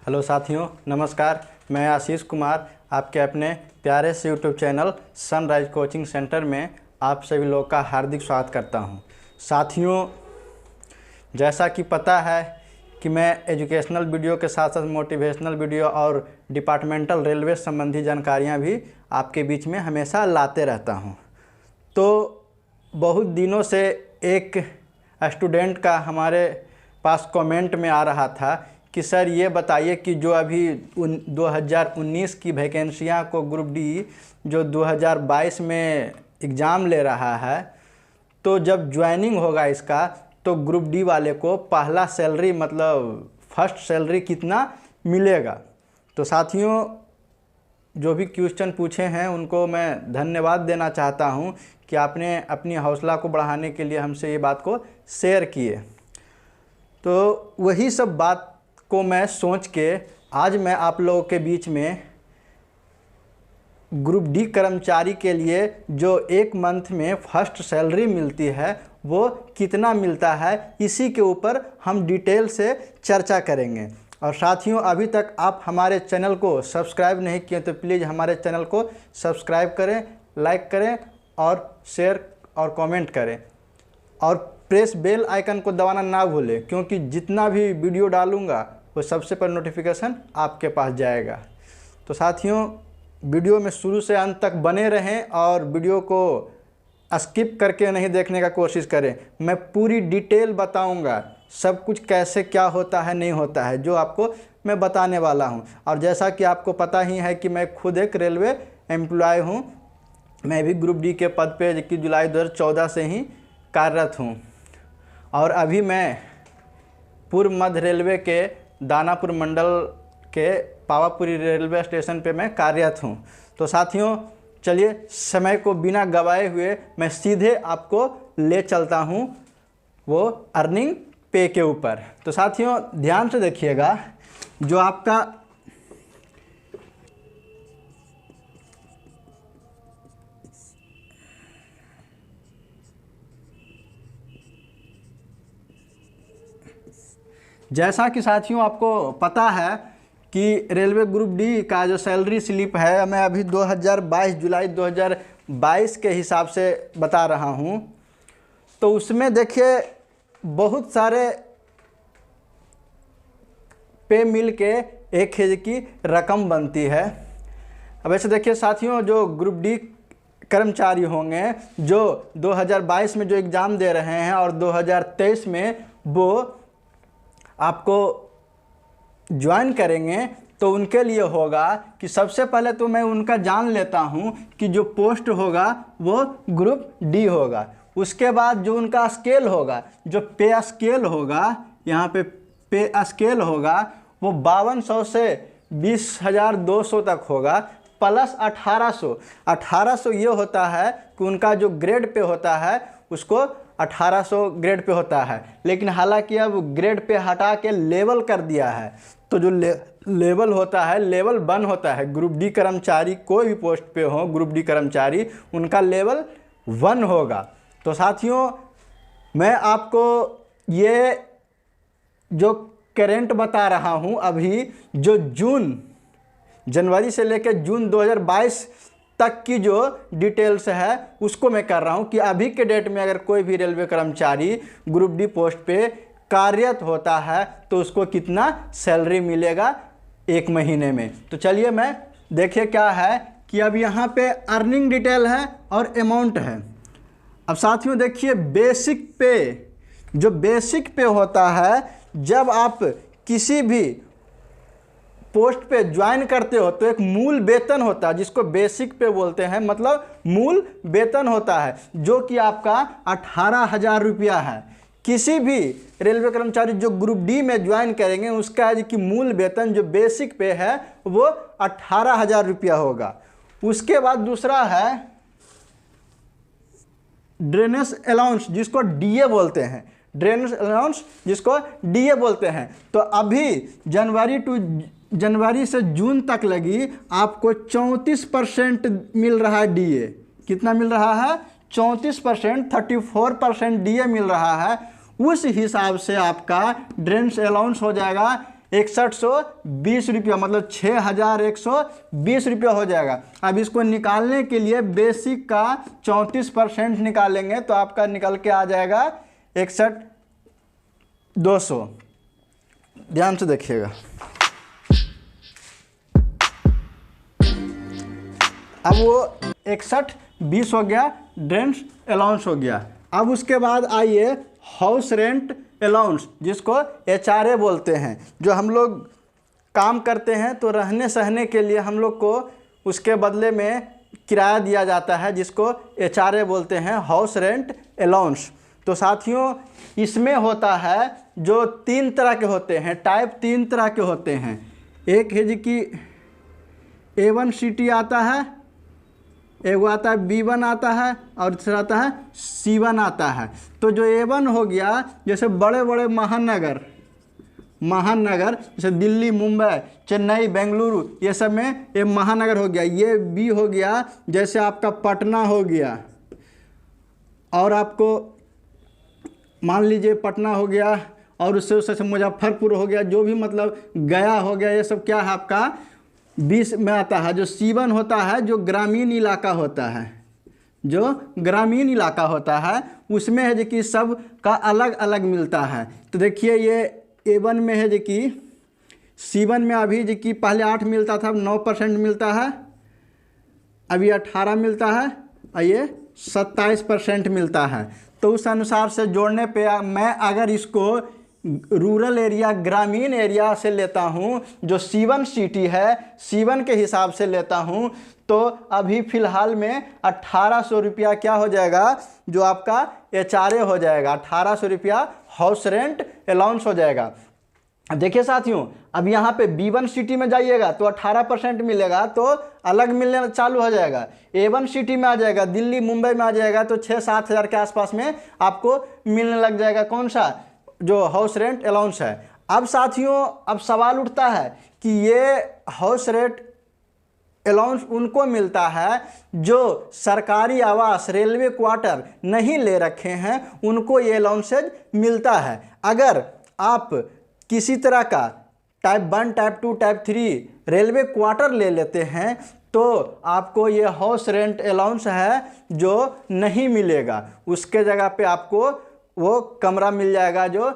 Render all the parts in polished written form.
Hello साथियों, नमस्कार। मैं आशीष कुमार आपके अपने प्यारे से YouTube channel sunrise coaching centre में आप सभी लोग का हार्दिक स्वागत करता हूं। साथियों, जैसा कि पता है कि मैं एजुकेशनल वीडियो के साथ साथ मोटिवेशनल वीडियो और डिपार्टमेंटल रेलवे संबंधी जानकारियां भी आपके बीच में हमेशा लाते रहता हूं। तो बहुत दिनों से एक स्टूडेंट का हमारे पास कमेंट में आ रहा था कि सर ये बताइए कि जो अभी 2019 की वैकेंसियां को ग्रुप डी जो 2022 में एग्ज़ाम ले रहा है, तो जब ज्वाइनिंग होगा इसका तो ग्रुप डी वाले को पहला सैलरी मतलब फर्स्ट सैलरी कितना मिलेगा। तो साथियों, जो भी क्वेश्चन पूछे हैं उनको मैं धन्यवाद देना चाहता हूं कि आपने अपनी हौसला को बढ़ाने के लिए हमसे ये बात को शेयर किए। तो वही सब बात को मैं सोच के आज मैं आप लोगों के बीच में ग्रुप डी कर्मचारी के लिए जो एक मंथ में फर्स्ट सैलरी मिलती है वो कितना मिलता है, इसी के ऊपर हम डिटेल से चर्चा करेंगे। और साथियों, अभी तक आप हमारे चैनल को सब्सक्राइब नहीं किए तो प्लीज़ हमारे चैनल को सब्सक्राइब करें, लाइक करें और शेयर और कमेंट करें और प्रेस बेल आइकन को दबाना ना भूलें, क्योंकि जितना भी वीडियो डालूंगा वो सबसे पहले नोटिफिकेशन आपके पास जाएगा। तो साथियों, वीडियो में शुरू से अंत तक बने रहें और वीडियो को स्किप करके नहीं देखने का कोशिश करें। मैं पूरी डिटेल बताऊंगा, सब कुछ कैसे क्या होता है नहीं होता है, जो आपको मैं बताने वाला हूं। और जैसा कि आपको पता ही है कि मैं खुद एक रेलवे एम्प्लॉय हूं। मैं भी ग्रुप डी के पद पे 21 जुलाई 2014 से ही कार्यरत हूं और अभी मैं पूर्व मध्य रेलवे के दानापुर मंडल के पावापुरी रेलवे स्टेशन पे मैं कार्यरत हूं। तो साथियों, चलिए समय को बिना गवाए हुए मैं सीधे आपको ले चलता हूं वो अर्निंग पे के ऊपर। तो साथियों, ध्यान से देखिएगा, जो आपका जैसा कि साथियों आपको पता है कि रेलवे ग्रुप डी का जो सैलरी स्लिप है, मैं अभी 2022 जुलाई 2022 के हिसाब से बता रहा हूं। तो उसमें देखिए बहुत सारे पे मिल के एक हेज की रकम बनती है। अब ऐसे देखिए साथियों, जो ग्रुप डी कर्मचारी होंगे जो 2022 में जो एग्ज़ाम दे रहे हैं और 2023 में वो आपको ज्वाइन करेंगे, तो उनके लिए होगा कि सबसे पहले तो मैं उनका जान लेता हूं कि जो पोस्ट होगा वो ग्रुप डी होगा। उसके बाद जो उनका स्केल होगा, जो पे स्केल होगा, यहाँ पे स्केल होगा, वो 5200 से 20,200 तक होगा प्लस 1800 ये होता है कि उनका जो ग्रेड पे होता है उसको 1800 ग्रेड पे होता है। लेकिन हालांकि अब ग्रेड पे हटा के लेवल कर दिया है, तो जो लेवल होता है लेवल 1 होता है। ग्रुप डी कर्मचारी कोई भी पोस्ट पे हो, ग्रुप डी कर्मचारी उनका लेवल 1 होगा। तो साथियों, मैं आपको ये जो करेंट बता रहा हूँ अभी, जो जनवरी से लेकर जून 2022 तक की जो डिटेल्स है उसको मैं कर रहा हूं कि अभी के डेट में अगर कोई भी रेलवे कर्मचारी ग्रुप डी पोस्ट पे कार्यरत होता है तो उसको कितना सैलरी मिलेगा एक महीने में। तो चलिए मैं देखिए क्या है कि अब यहाँ पे अर्निंग डिटेल है और अमाउंट है। अब साथियों देखिए, बेसिक पे, जो बेसिक पे होता है जब आप किसी भी पोस्ट पे ज्वाइन करते हो तो एक मूल वेतन होता है जिसको बेसिक पे बोलते हैं, मतलब मूल वेतन होता है जो कि आपका 18,000 रुपया है। किसी भी रेलवे कर्मचारी जो ग्रुप डी में ज्वाइन करेंगे उसका है कि मूल वेतन जो बेसिक पे है वो 18,000 रुपया होगा। उसके बाद दूसरा है ड्रेनेज अलाउंस जिसको डीए बोलते हैं, ड्रेनेज अलाउंस जिसको डीए बोलते हैं। तो अभी जनवरी से जून तक लगी आपको 34% मिल रहा है डीए। कितना मिल रहा है? 34%, 34% डीए मिल रहा है। उस हिसाब से आपका ड्रेनेज अलाउंस हो जाएगा 6120 रुपया, मतलब 6120 रुपया हो जाएगा। अब इसको निकालने के लिए बेसिक का 34% निकालेंगे तो आपका निकल के आ जाएगा 61,200। ध्यान से देखिएगा। अब वो 6120 हो गया, रेंट अलाउंस हो गया। अब उसके बाद आइए हाउस रेंट अलाउंस, जिसको HRA बोलते हैं। जो हम लोग काम करते हैं तो रहने सहने के लिए हम लोग को उसके बदले में किराया दिया जाता है, जिसको HRA बोलते हैं, हाउस रेंट अलाउंस। तो साथियों इसमें होता है जो 3 तरह के होते हैं, टाइप 3 तरह के होते हैं। एक है जी कि A1CT आता है, एगो आता है B1 आता है, और दूसरा आता है C1 आता है। तो जो A1 हो गया, जैसे बड़े बड़े महानगर जैसे दिल्ली, मुंबई, चेन्नई, बेंगलुरु, ये सब में ये महानगर हो गया। ये B हो गया, जैसे आपका पटना हो गया, और आपको मान लीजिए पटना हो गया, और उससे मुजफ्फरपुर हो गया, जो भी मतलब गया हो गया, ये सब क्या है आपका 20 में आता है। जो C1 होता है, जो ग्रामीण इलाका होता है, जो ग्रामीण इलाका होता है, उसमें है जो कि सब का अलग अलग मिलता है। तो देखिए ये A1 में है जो कि C1 में अभी जो कि पहले 8 मिलता था, अब 9% मिलता है, अभी 18 मिलता है, और ये 27% मिलता है। तो उस अनुसार से जोड़ने पे मैं अगर इसको रूरल एरिया, ग्रामीण एरिया से लेता हूँ, जो C1 सिटी है, C1 के हिसाब से लेता हूँ, तो अभी फ़िलहाल में 1800 रुपया क्या हो जाएगा, जो आपका HRA हो जाएगा। 1800 रुपया हाउस रेंट अलाउंस हो जाएगा। देखिए साथियों, अब यहाँ पे B1 सिटी में जाइएगा तो 18% मिलेगा, तो अलग मिलने चालू हो जाएगा। A1 सिटी में आ जाएगा, दिल्ली, मुंबई में आ जाएगा, तो 6-7 हज़ार के आसपास में आपको मिलने लग जाएगा। कौन सा, जो हाउस रेंट अलाउंस है। अब साथियों अब सवाल उठता है कि ये हाउस रेंट अलाउंस उनको मिलता है जो सरकारी आवास, रेलवे क्वार्टर नहीं ले रखे हैं, उनको ये अलाउंसेज मिलता है। अगर आप किसी तरह का type 1, type 2, type 3 railway quarter ले लेते हैं तो आपको ये हाउस रेंट अलाउंस है जो नहीं मिलेगा। उसके जगह पे आपको वो कमरा मिल जाएगा जो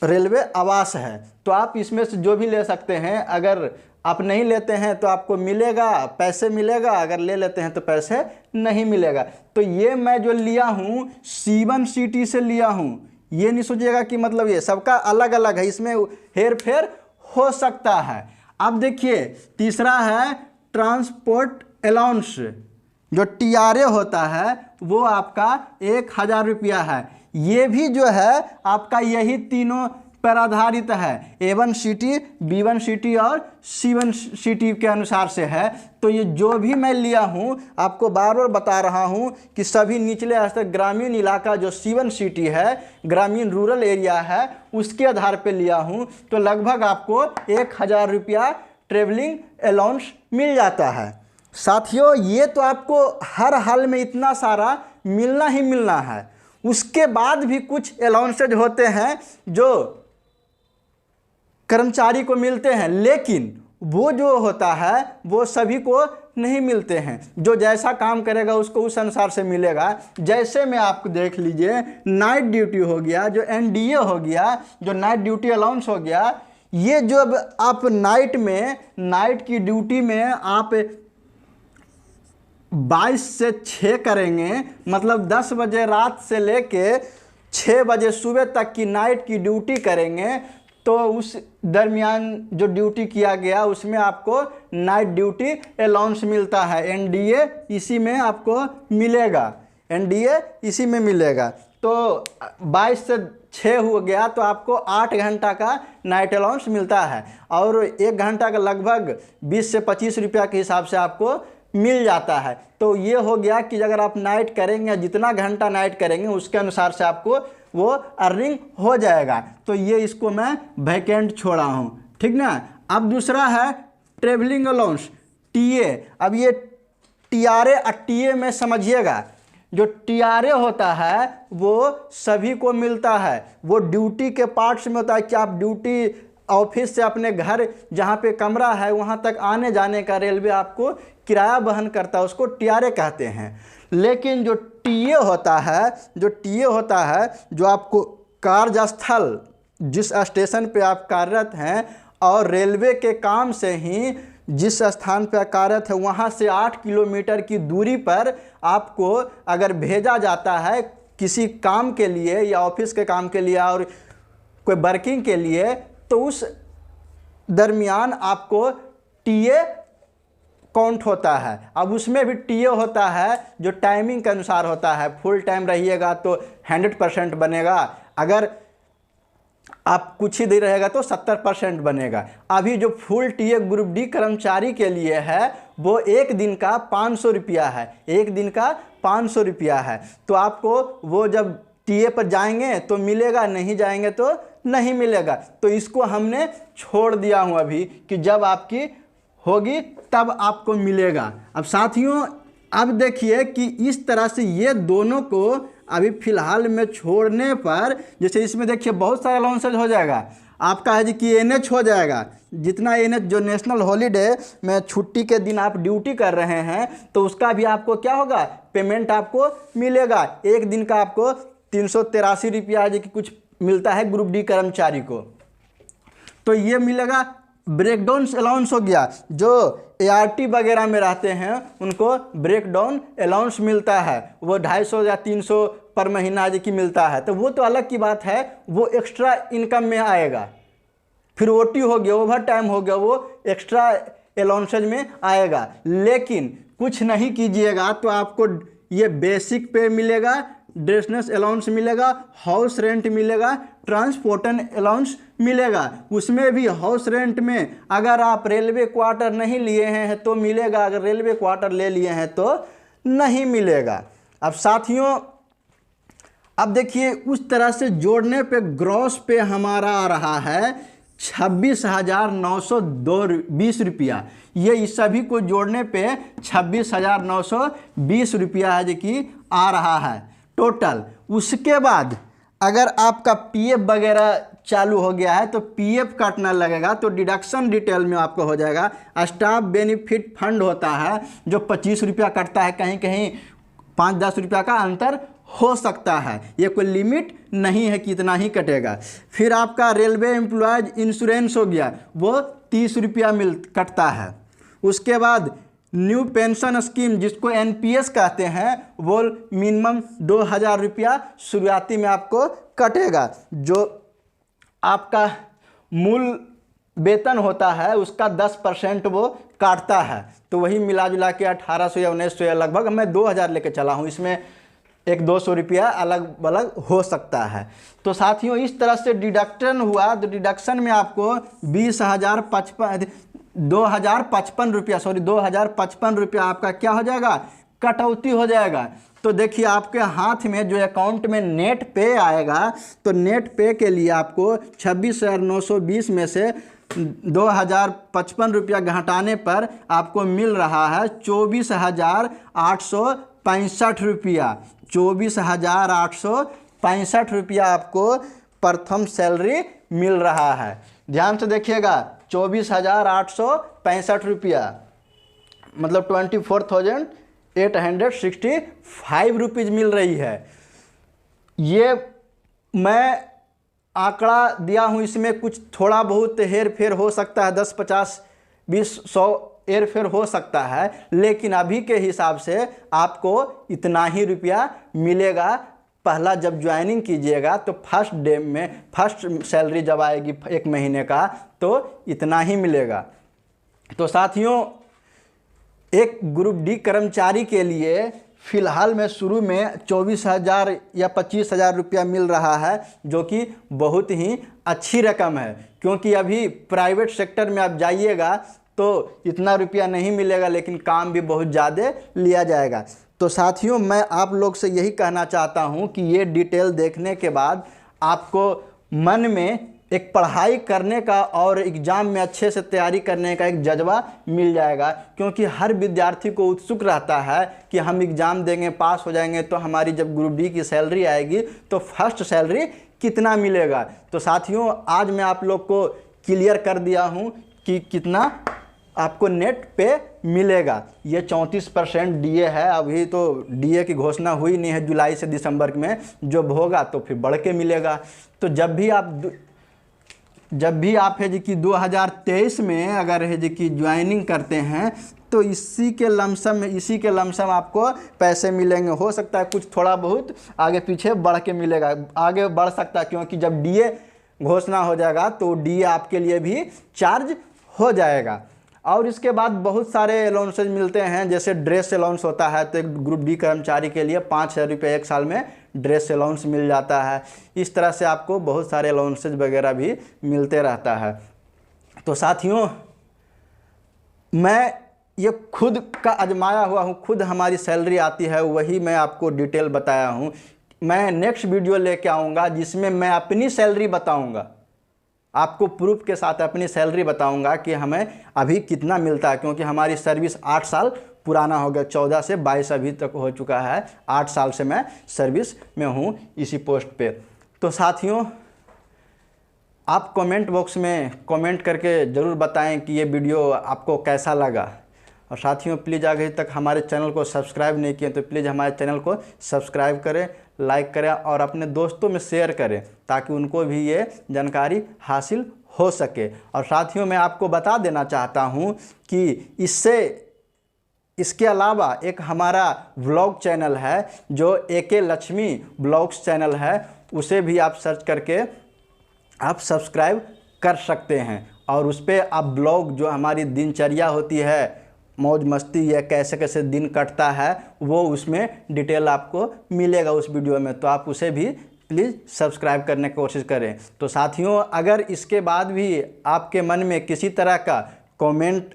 रेलवे आवास है। तो आप इसमें से जो भी ले सकते हैं। अगर आप नहीं लेते हैं तो आपको मिलेगा, पैसे मिलेगा, अगर ले लेते हैं तो पैसे नहीं मिलेगा। तो ये मैं जो लिया हूँ C1 सिटी से लिया हूँ, ये नहीं सोचिएगा कि मतलब ये सबका अलग अलग है, इसमें हेर फेर हो सकता है। अब देखिए तीसरा है ट्रांसपोर्ट अलाउंस, जो TRA होता है वो आपका 1000 रुपया है। ये भी जो है आपका यही तीनों पर आधारित है, A1 सिटी, B1 सिटी और C1 सिटी के अनुसार से है। तो ये जो भी मैं लिया हूँ आपको बार बार बता रहा हूँ कि सभी निचले स्तर ग्रामीण इलाका जो C1 सिटी है, ग्रामीण रूरल एरिया है, उसके आधार पे लिया हूँ। तो लगभग आपको 1000 रुपया ट्रेवलिंग अलाउंस मिल जाता है। साथियों ये तो आपको हर हाल में इतना सारा मिलना ही मिलना है। उसके बाद भी कुछ अलाउंसेज होते हैं जो कर्मचारी को मिलते हैं, लेकिन वो जो होता है वो सभी को नहीं मिलते हैं। जो जैसा काम करेगा उसको उस अनुसार से मिलेगा। जैसे में आपको देख लीजिए नाइट ड्यूटी हो गया, जो NDA हो गया, जो नाइट ड्यूटी अलाउंस हो गया। ये जो आप नाइट की ड्यूटी में आप 22 से 6 करेंगे, मतलब 10 बजे रात से लेके 6 बजे सुबह तक की नाइट की ड्यूटी करेंगे, तो उस दरमियान जो ड्यूटी किया गया उसमें आपको नाइट ड्यूटी अलाउंस मिलता है। NDA इसी में आपको मिलेगा, NDA इसी में मिलेगा। तो 22 से 6 हो गया तो आपको 8 घंटा का नाइट अलाउंस मिलता है, और 1 घंटा का लगभग 20 से 25 रुपया के हिसाब से आपको मिल जाता है। तो ये हो गया कि अगर आप नाइट करेंगे, जितना घंटा नाइट करेंगे उसके अनुसार से आपको वो अर्निंग हो जाएगा। तो ये इसको मैं वैकेंट छोड़ा हूँ, ठीक ना। अब दूसरा है ट्रेवलिंग अलाउंस, TA। अब ये TRA और TA में समझिएगा, जो TRA होता है वो सभी को मिलता है। वो ड्यूटी के पार्ट्स में होता है कि आप ड्यूटी ऑफिस से अपने घर जहाँ पे कमरा है वहाँ तक आने जाने का रेलवे आपको किराया वहन करता है, उसको टीआरए कहते हैं। लेकिन जो टीए होता है, जो आपको कार्यस्थल जिस स्टेशन पे आप कार्यरत हैं और रेलवे के काम से ही जिस स्थान पर कार्यरत है वहाँ से 8 किलोमीटर की दूरी पर आपको अगर भेजा जाता है किसी काम के लिए या ऑफिस के काम के लिए और कोई वर्किंग के लिए, तो उस दरमियान आपको टीए काउंट होता है। अब उसमें भी टीए होता है जो टाइमिंग के अनुसार होता है। फुल टाइम रहिएगा तो 100% बनेगा, अगर आप कुछ ही देर रहेगा तो 70% बनेगा। अभी जो फुल टीए ग्रुप डी कर्मचारी के लिए है वो एक दिन का 500 रुपया है, एक दिन का 500 रुपया है। तो आपको वो जब टीए पर जाएंगे तो मिलेगा, नहीं जाएंगे तो नहीं मिलेगा। तो इसको हमने छोड़ दिया हूँ अभी कि जब आपकी होगी तब आपको मिलेगा। अब साथियों अब देखिए कि इस तरह से ये दोनों को अभी फ़िलहाल में छोड़ने पर, जैसे इसमें देखिए बहुत सारा अलाउंसेज हो जाएगा आपका है जी कि एनएच हो जाएगा। जितना एनएच जो नेशनल हॉलीडे में छुट्टी के दिन आप ड्यूटी कर रहे हैं तो उसका भी आपको क्या होगा, पेमेंट आपको मिलेगा। एक दिन का आपको 383 रुपया जी कि कुछ मिलता है ग्रुप डी कर्मचारी को, तो ये मिलेगा। ब्रेकडाउन अलाउंस हो गया, जो एआरटी वगैरह में रहते हैं उनको ब्रेकडाउन अलाउंस मिलता है, वो 250 या 300 पर महीना जी की मिलता है, तो वो तो अलग की बात है, वो एक्स्ट्रा इनकम में आएगा। फिर ओटी हो गया, ओवर टाइम हो गया, वो एक्स्ट्रा अलाउंसेज में आएगा। लेकिन कुछ नहीं कीजिएगा तो आपको ये बेसिक पे मिलेगा, ड्रेसनेस अलाउंस मिलेगा, हाउस रेंट मिलेगा, ट्रांसपोर्टन अलाउंस मिलेगा। उसमें भी हाउस रेंट में अगर आप रेलवे क्वार्टर नहीं लिए हैं तो मिलेगा, अगर रेलवे क्वार्टर ले लिए हैं तो नहीं मिलेगा। अब साथियों अब देखिए उस तरह से जोड़ने पे ग्रॉस पे हमारा आ रहा है 26,920 रुपया। ये इस सभी को जोड़ने पे 26,920 रुपया है जो कि आ रहा है टोटल। उसके बाद अगर आपका पीएफ वगैरह चालू हो गया है तो पीएफ काटना लगेगा, तो डिडक्शन डिटेल में आपको हो जाएगा। स्टाफ बेनिफिट फंड होता है जो 25 रुपया कटता है, कहीं कहीं 5-10 रुपया का अंतर हो सकता है, ये कोई लिमिट नहीं है कि इतना ही कटेगा। फिर आपका रेलवे एम्प्लॉयज इंश्योरेंस हो गया, वो 30 रुपया कटता है। उसके बाद न्यू पेंशन स्कीम जिसको एनपीएस कहते हैं वो मिनिमम 2,000 रुपया शुरुआती में आपको कटेगा। जो आपका मूल वेतन होता है उसका 10% वो काटता है, तो वही मिला जुला के 1800 या 1900 या लगभग, मैं 2000 लेके चला हूँ, इसमें 100-200 रुपया अलग अलग हो सकता है। तो साथियों इस तरह से डिडक्शन हुआ, तो डिडक्शन में आपको 2,055 रुपया आपका क्या हो जाएगा, कटौती हो जाएगा। तो देखिए आपके हाथ में जो अकाउंट में नेट पे आएगा, तो नेट पे के लिए आपको 26,920 में से 2,055 रुपया घटाने पर आपको मिल रहा है 24,865 रुपया। 24,865 रुपया आपको प्रथम सैलरी मिल रहा है। ध्यान से देखिएगा, 24,865 रुपया मतलब 24,865 रुपीज़ मिल रही है। ये मैं आंकड़ा दिया हूँ, इसमें कुछ थोड़ा बहुत हेर फेर हो सकता है, 10, 50, 20, 100 हेर फेर हो सकता है, लेकिन अभी के हिसाब से आपको इतना ही रुपया मिलेगा। पहला जब ज्वाइनिंग कीजिएगा तो फर्स्ट डे में फर्स्ट सैलरी जब आएगी 1 महीने का तो इतना ही मिलेगा। तो साथियों एक ग्रुप डी कर्मचारी के लिए फ़िलहाल में शुरू में 24,000 या 25,000 रुपया मिल रहा है, जो कि बहुत ही अच्छी रकम है, क्योंकि अभी प्राइवेट सेक्टर में आप जाइएगा तो इतना रुपया नहीं मिलेगा, लेकिन काम भी बहुत ज़्यादा लिया जाएगा। तो साथियों मैं आप लोग से यही कहना चाहता हूं कि ये डिटेल देखने के बाद आपको मन में एक पढ़ाई करने का और एग्ज़ाम में अच्छे से तैयारी करने का एक जज्बा मिल जाएगा, क्योंकि हर विद्यार्थी को उत्सुक रहता है कि हम एग्ज़ाम देंगे, पास हो जाएंगे तो हमारी जब ग्रुप डी की सैलरी आएगी तो फर्स्ट सैलरी कितना मिलेगा। तो साथियों आज मैं आप लोग को क्लियर कर दिया हूँ कि कितना आपको नेट पे मिलेगा। ये 34% डीए है। अभी तो डीए की घोषणा हुई नहीं है जुलाई से दिसंबर में, जब होगा तो फिर बढ़ के मिलेगा। तो जब भी आप है जी कि 2023 में अगर है जी कि ज्वाइनिंग करते हैं तो इसी के लमसम आपको पैसे मिलेंगे। हो सकता है कुछ थोड़ा बहुत आगे पीछे बढ़ के मिलेगा, आगे बढ़ सकता है, क्योंकि जब डीए घोषणा हो जाएगा तो डीए आपके लिए भी चार्ज हो जाएगा। और इसके बाद बहुत सारे अलाउंसेज मिलते हैं, जैसे ड्रेस अलाउंस होता है, तो एक ग्रुप डी कर्मचारी के लिए 5,000 रुपये एक साल में ड्रेस अलाउंस मिल जाता है। इस तरह से आपको बहुत सारे अलाउंसेज वगैरह भी मिलते रहता है। तो साथियों, मैं ये खुद का आजमाया हुआ हूँ, खुद हमारी सैलरी आती है, वही मैं आपको डिटेल बताया हूँ। मैं नेक्स्ट वीडियो लेके आऊँगा जिसमें मैं अपनी सैलरी बताऊँगा, आपको प्रूफ के साथ अपनी सैलरी बताऊंगा कि हमें अभी कितना मिलता है, क्योंकि हमारी सर्विस 8 साल पुराना हो गया, 14 से 22 अभी तक हो चुका है। 8 साल से मैं सर्विस में हूँ इसी पोस्ट पे। तो साथियों, आप कमेंट बॉक्स में कमेंट करके ज़रूर बताएं कि ये वीडियो आपको कैसा लगा। और साथियों, प्लीज़ अगर तक हमारे चैनल को सब्सक्राइब नहीं किए तो प्लीज़ हमारे चैनल को सब्सक्राइब करें, लाइक करें और अपने दोस्तों में शेयर करें, ताकि उनको भी ये जानकारी हासिल हो सके। और साथियों, मैं आपको बता देना चाहता हूँ कि इसके अलावा एक हमारा व्लॉग चैनल है जो AK लक्ष्मी ब्लॉग्स चैनल है, उसे भी आप सर्च करके आप सब्सक्राइब कर सकते हैं। और उस पर आप ब्लॉग, जो हमारी दिनचर्या होती है, मौज मस्ती या कैसे कैसे दिन कटता है, वो उसमें डिटेल आपको मिलेगा उस वीडियो में। तो आप उसे भी प्लीज़ सब्सक्राइब करने की कोशिश करें। तो साथियों, अगर इसके बाद भी आपके मन में किसी तरह का कमेंट,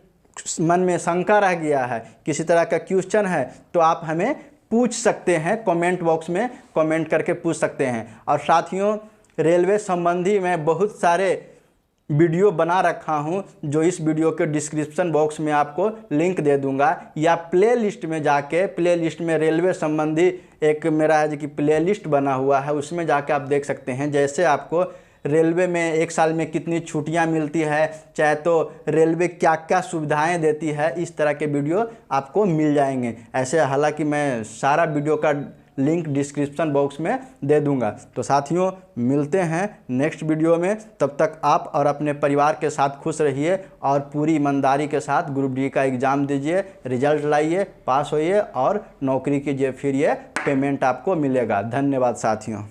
मन में शंका रह गया है, किसी तरह का क्वेश्चन है, तो आप हमें पूछ सकते हैं, कमेंट बॉक्स में कमेंट करके पूछ सकते हैं। और साथियों, रेलवे संबंधी मैं बहुत सारे वीडियो बना रखा हूं, जो इस वीडियो के डिस्क्रिप्शन बॉक्स में आपको लिंक दे दूंगा, या प्लेलिस्ट में जाके, प्लेलिस्ट में रेलवे संबंधी एक मेरा है कि प्लेलिस्ट बना हुआ है, उसमें जाके आप देख सकते हैं। जैसे आपको रेलवे में एक साल में कितनी छुट्टियां मिलती है, चाहे तो रेलवे क्या क्या सुविधाएं देती है, इस तरह के वीडियो आपको मिल जाएंगे। ऐसे हालांकि मैं सारा वीडियो का लिंक डिस्क्रिप्शन बॉक्स में दे दूंगा। तो साथियों, मिलते हैं नेक्स्ट वीडियो में। तब तक आप और अपने परिवार के साथ खुश रहिए और पूरी ईमानदारी के साथ ग्रुप डी का एग्ज़ाम दीजिए, रिजल्ट लाइए, पास होइए और नौकरी कीजिए, फिर ये पेमेंट आपको मिलेगा। धन्यवाद साथियों।